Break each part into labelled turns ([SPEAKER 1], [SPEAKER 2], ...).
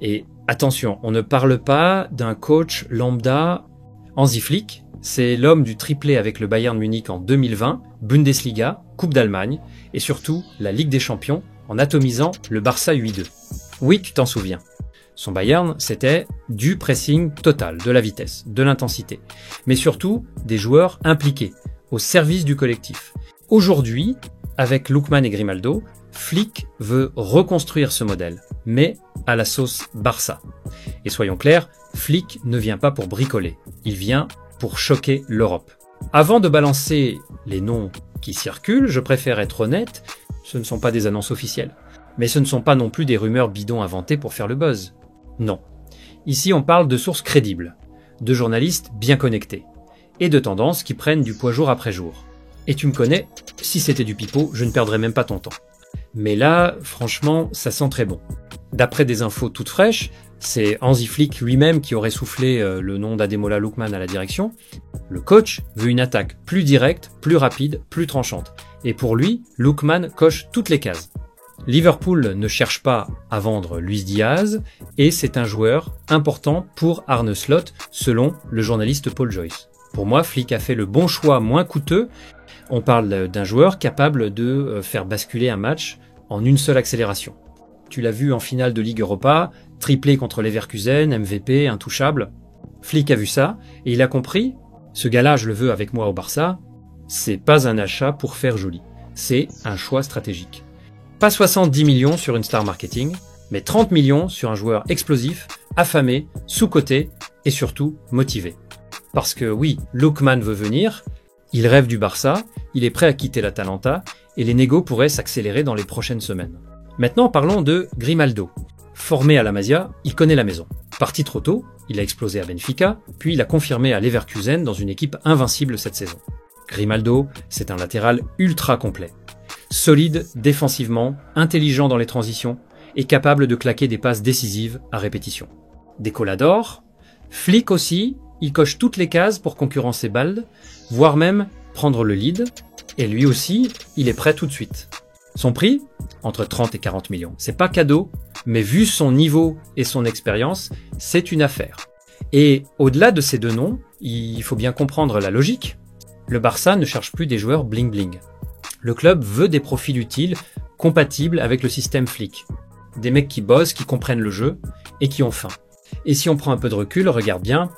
[SPEAKER 1] Et attention, on ne parle pas d'un coach lambda. Hansi Flick, c'est l'homme du triplé avec le Bayern Munich en 2020, Bundesliga, Coupe d'Allemagne et surtout la Ligue des Champions en atomisant le Barça 8-2. Oui, tu t'en souviens. Son Bayern, c'était du pressing total, de la vitesse, de l'intensité, mais surtout des joueurs impliqués, au service du collectif. Aujourd'hui, avec Lookman et Grimaldo, Flick veut reconstruire ce modèle, mais à la sauce Barça. Et soyons clairs, Flick ne vient pas pour bricoler, il vient pour choquer l'Europe. Avant de balancer les noms qui circulent, je préfère être honnête, ce ne sont pas des annonces officielles. Mais ce ne sont pas non plus des rumeurs bidons inventées pour faire le buzz. Non. Ici, on parle de sources crédibles, de journalistes bien connectés, et de tendances qui prennent du poids jour après jour. Et tu me connais, si c'était du pipeau, je ne perdrais même pas ton temps. Mais là, franchement, ça sent très bon. D'après des infos toutes fraîches, c'est Hansi Flick lui-même qui aurait soufflé le nom d'Ademola Lookman à la direction. Le coach veut une attaque plus directe, plus rapide, plus tranchante. Et pour lui, Lookman coche toutes les cases. Liverpool ne cherche pas à vendre Luis Diaz et c'est un joueur important pour Arne Slot, selon le journaliste Paul Joyce. Pour moi, Flick a fait le bon choix moins coûteux. On parle d'un joueur capable de faire basculer un match en une seule accélération. Tu l'as vu en finale de Ligue Europa, triplé contre Leverkusen, MVP, intouchable. Flick a vu ça et il a compris, ce gars-là, je le veux avec moi au Barça, c'est pas un achat pour faire joli, c'est un choix stratégique. Pas 70 millions sur une star marketing, mais 30 millions sur un joueur explosif, affamé, sous-coté et surtout motivé. Parce que oui, Lookman veut venir, il rêve du Barça, il est prêt à quitter l'Atalanta et les négos pourraient s'accélérer dans les prochaines semaines. Maintenant, parlons de Grimaldo. Formé à la Masia, il connaît la maison. Parti trop tôt, il a explosé à Benfica, puis il a confirmé à Leverkusen dans une équipe invincible cette saison. Grimaldo, c'est un latéral ultra complet. Solide défensivement, intelligent dans les transitions et capable de claquer des passes décisives à répétition. Décollador, Flick aussi, il coche toutes les cases pour concurrencer Balde, voire même prendre le lead, et lui aussi, il est prêt tout de suite. Son prix, entre 30 et 40 millions. C'est pas cadeau, mais vu son niveau et son expérience, c'est une affaire. Et au-delà de ces deux noms, il faut bien comprendre la logique. Le Barça ne cherche plus des joueurs bling-bling. Le club veut des profils utiles, compatibles avec le système Flick. Des mecs qui bossent, qui comprennent le jeu et qui ont faim. Et si on prend un peu de recul, regarde bien,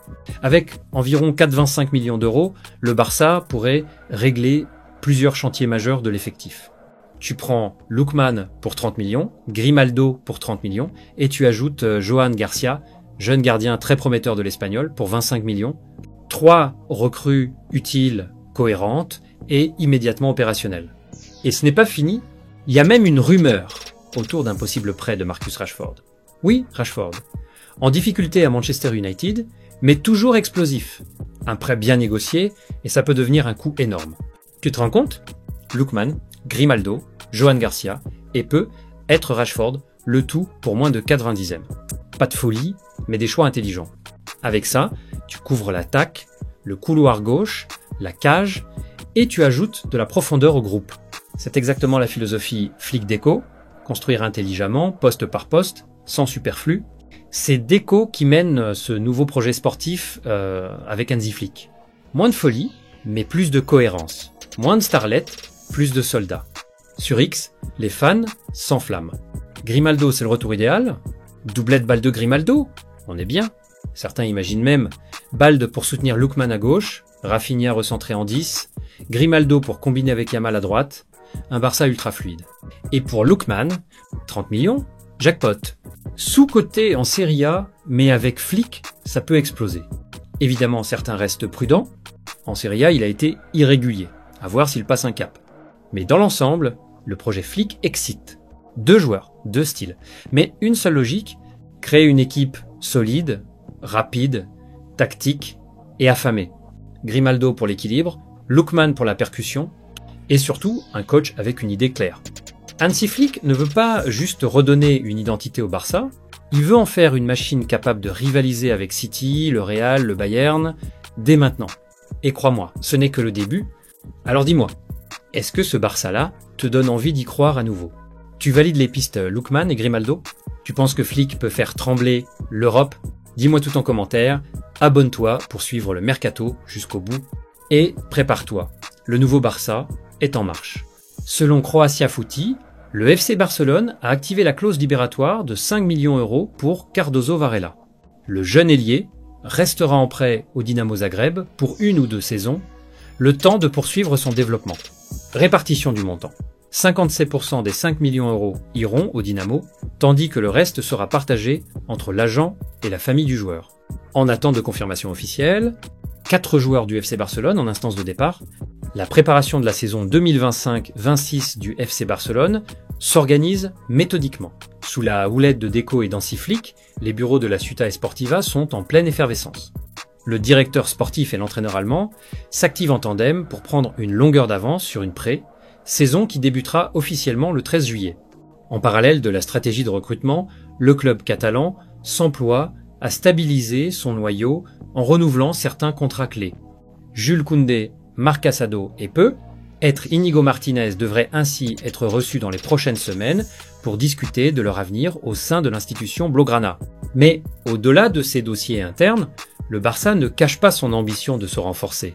[SPEAKER 1] avec environ 4,25 millions d'euros, le Barça pourrait régler plusieurs chantiers majeurs de l'effectif. Tu prends Lookman pour 30 millions, Grimaldo pour 30 millions, et tu ajoutes Johan Garcia, jeune gardien très prometteur de l'Espagnol, pour 25 millions. 3 recrues utiles, cohérentes et immédiatement opérationnelles. Et ce n'est pas fini, il y a même une rumeur autour d'un possible prêt de Marcus Rashford. Oui, Rashford. En difficulté à Manchester United, mais toujours explosif. Un prêt bien négocié, et ça peut devenir un coût énorme. Tu te rends compte ? Lookman, Grimaldo, Johan Garcia, et peut être Rashford, le tout pour moins de 4,20 €. Pas de folie, mais des choix intelligents. Avec ça, tu couvres l'attaque, le couloir gauche, la cage, et tu ajoutes de la profondeur au groupe. C'est exactement la philosophie Flick Deco, construire intelligemment, poste par poste, sans superflu. C'est Deco qui mène ce nouveau projet sportif avec Hansi Flick. Moins de folie, mais plus de cohérence. Moins de starlets, plus de soldats. Sur X, les fans s'enflamment. Grimaldo, c'est le retour idéal. Doublette Balde Grimaldo, on est bien. Certains imaginent même Balde pour soutenir Lookman à gauche, Rafinha recentré en 10, Grimaldo pour combiner avec Yamal à droite, un Barça ultra fluide. Et pour Lookman, 30 millions, jackpot. Sous-coté en Serie A, mais avec Flick, ça peut exploser. Évidemment, certains restent prudents. En Serie A, il a été irrégulier. À voir s'il passe un cap. Mais dans l'ensemble, le projet Flick excite. 2 joueurs, 2 styles. Mais une seule logique, créer une équipe solide, rapide, tactique et affamée. Grimaldo pour l'équilibre, Lookman pour la percussion, et surtout un coach avec une idée claire. Hansi Flick ne veut pas juste redonner une identité au Barça, il veut en faire une machine capable de rivaliser avec City, le Real, le Bayern, dès maintenant. Et crois-moi, ce n'est que le début. Alors dis-moi, est-ce que ce Barça-là te donne envie d'y croire à nouveau ? Tu valides les pistes Lookman et Grimaldo? Tu penses que Flick peut faire trembler l'Europe? Dis-moi tout en commentaire, abonne-toi pour suivre le mercato jusqu'au bout et prépare-toi, le nouveau Barça est en marche. Selon Croatia Footy, le FC Barcelone a activé la clause libératoire de 5 millions € pour Cardoso Varela. Le jeune ailier restera en prêt au Dinamo Zagreb pour 1 ou 2 saisons, le temps de poursuivre son développement. Répartition du montant. 57% des 5 millions € iront au Dynamo, tandis que le reste sera partagé entre l'agent et la famille du joueur. En attente de confirmation officielle, 4 joueurs du FC Barcelone en instance de départ. La préparation de la saison 2025-26 du FC Barcelone s'organise méthodiquement. Sous la houlette de Deco et d'Hansi Flick, les bureaux de la Ciutat Esportiva sont en pleine effervescence. Le directeur sportif et l'entraîneur allemand s'activent en tandem pour prendre une longueur d'avance sur une pré, saison qui débutera officiellement le 13 juillet. En parallèle de la stratégie de recrutement, le club catalan s'emploie à stabiliser son noyau en renouvelant certains contrats clés. Jules Koundé, Marc Casado et Peu, Íñigo Martínez devrait ainsi être reçus dans les prochaines semaines pour discuter de leur avenir au sein de l'institution Blaugrana. Mais au-delà de ces dossiers internes, le Barça ne cache pas son ambition de se renforcer.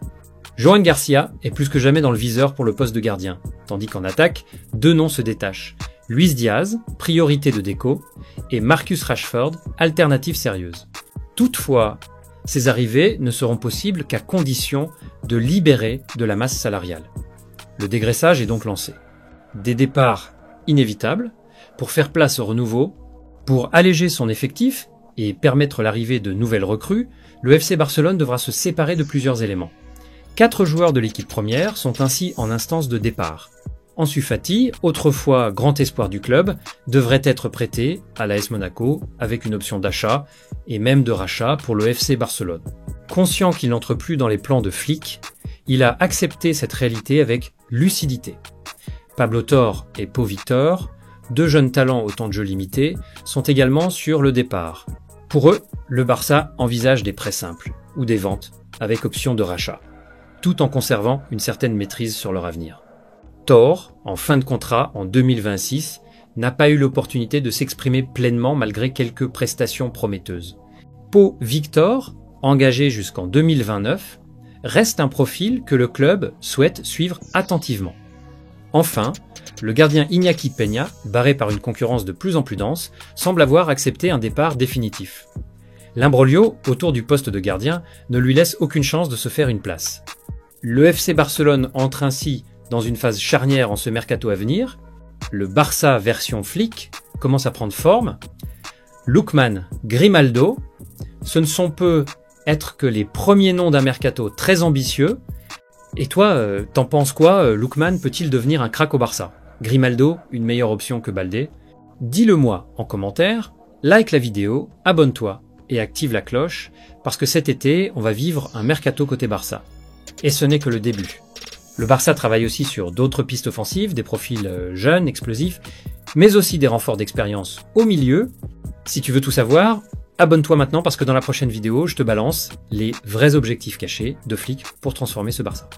[SPEAKER 1] Joan Garcia est plus que jamais dans le viseur pour le poste de gardien, tandis qu'en attaque, 2 noms se détachent. Luis Diaz, priorité de Deco, et Marcus Rashford, alternative sérieuse. Toutefois, ces arrivées ne seront possibles qu'à condition de libérer de la masse salariale. Le dégraissage est donc lancé. Des départs inévitables pour faire place au renouveau, pour alléger son effectif et permettre l'arrivée de nouvelles recrues, le FC Barcelone devra se séparer de plusieurs éléments. 4 joueurs de l'équipe première sont ainsi en instance de départ. Ansu Fati, autrefois grand espoir du club, devrait être prêté à l'AS Monaco avec une option d'achat et même de rachat pour le FC Barcelone. Conscient qu'il n'entre plus dans les plans de Flick, il a accepté cette réalité avec lucidité. Pablo Torre et Pau Victor, 2 jeunes talents au temps de jeu limité, sont également sur le départ. Pour eux, le Barça envisage des prêts simples ou des ventes avec option de rachat, tout en conservant une certaine maîtrise sur leur avenir. Torre, en fin de contrat en 2026, n'a pas eu l'opportunité de s'exprimer pleinement malgré quelques prestations prometteuses. Pau Victor, engagé jusqu'en 2029, reste un profil que le club souhaite suivre attentivement. Enfin, le gardien Iñaki Peña, barré par une concurrence de plus en plus dense, semble avoir accepté un départ définitif. L'imbroglio autour du poste de gardien ne lui laisse aucune chance de se faire une place. Le FC Barcelone entre ainsi dans une phase charnière en ce mercato à venir. Le Barça version Flick commence à prendre forme. Lookman, Grimaldo, ce ne sont peu être que les premiers noms d'un mercato très ambitieux. Et toi, t'en penses quoi? Lookman peut-il devenir un crack au Barça? Grimaldo, une meilleure option que Baldé? Dis-le-moi en commentaire, like la vidéo, abonne-toi et active la cloche, parce que cet été, on va vivre un mercato côté Barça. Et ce n'est que le début. Le Barça travaille aussi sur d'autres pistes offensives, des profils jeunes, explosifs, mais aussi des renforts d'expérience au milieu. Si tu veux tout savoir, abonne-toi maintenant parce que dans la prochaine vidéo, je te balance les vrais objectifs cachés de Flick pour transformer ce Barça.